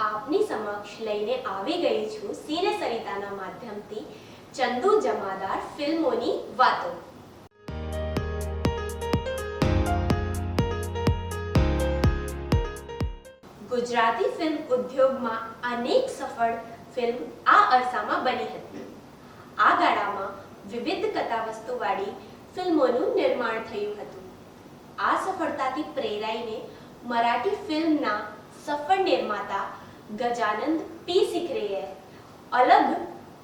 આપની સમક્ષ લઈને આવી ગઈ છું સિને સરિતાના માધ્યમથી ચંદુ જમાદાર ફિલ્મોની વાતો. ગુજરાતી ફિલ્મ ઉદ્યોગમાં અનેક સફળ ફિલ્મ આ અરસામાં બની હતી. આ ગાળામાં વિવિધ કથાવસ્તુવાળી ફિલ્મોનું નિર્માણ થયું હતું. આ સફળતાથી પ્રેરાઈને મરાઠી ફિલ્મના સફળ નિર્માતા ગજાનંદ પી સિકરેએ અલગ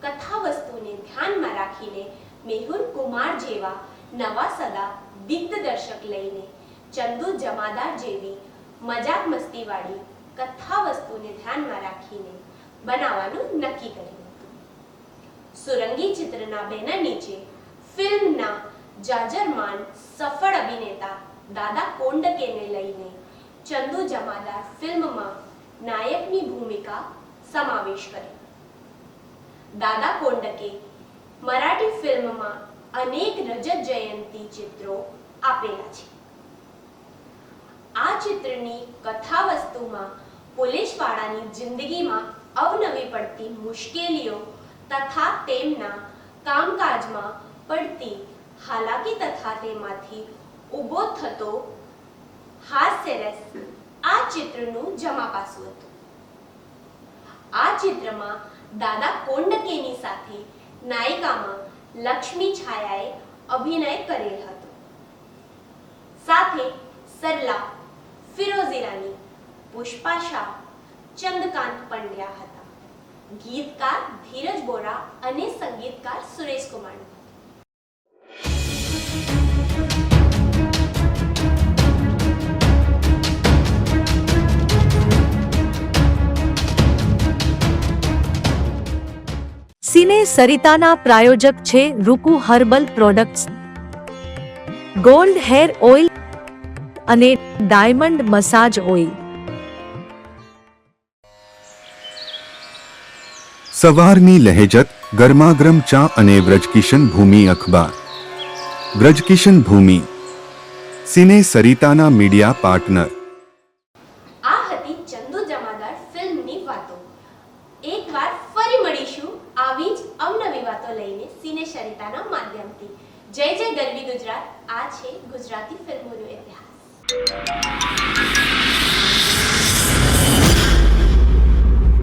કથાવસ્તુને ધ્યાનમાં રાખીને મેહુલ કુમાર જેવા નવા સદા દિગ્દર્શક લઈને ચંદુ જમાદાર જેવી મજાક મસ્તીવાળી કથાવસ્તુને ધ્યાનમાં રાખીને બનાવવાનું નક્કી કર્યું હતું. સુરંગી ચિત્રના બેનર નીચે ફિલ્મના જાજરમાન સફળ અભિનેતા દાદા કોંડકેને લઈને ચંદુ જમાદાર ફિલ્મમાં નાયકની ભૂમિકા સમાવેશ કરી. દાદા કોંડકે મરાઠી ફિલ્મમાં અનેક રજત જયંતી ચિત્રો આપેલા છે. આ ચિત્રની કથાવસ્તુમાં પોલીસવાળાની જિંદગીમાં અવનવી પડતી મુશ્કેલીઓ તથા તેમના કામકાજમાં પડતી હાલાકી તથા તેમાંથી ઊભો થતો હાસ્યરસ આ ચિત્રનું જમાપાસું હતું. આ ચિત્રમાં દાદા કોંડકેની સાથે નાયિકામાં લક્ષ્મી છાયાએ અભિનય કરેલ હતો. સાથે સરલા, ફિરોઝ ઈરાની, પુષ્પા શાહ, ચંદ્રકાંત પંડ્યા હતા. ગીતકાર ધીરજ બોરા અને સંગીતકાર સુરેશ કુમાર. સિને સરિતાના પ્રાયોજક છે રૂકુ herbal products, gold hair oil અને ડાયમંડ મસાજ ઓઇલ. સવારની લહેજત, ગરમાગરમ ચા અને વ્રજકિશન ભૂમિ અખબાર. વ્રજકિશન ભૂમિ, સિને સરિતાના મીડિયા પાર્ટનર. આ હતી ચંદુ જમાદાર ફિલ્મની વાતો. એકવાર ફરી મળીશું આવી જ અવનવી વાતો લઈને સિને સરિતાના માધ્યમથી. જય જય ગરવી ગુજરાત. આ છે ગુજરાતી ફિલ્મોનો ઇતિહાસ.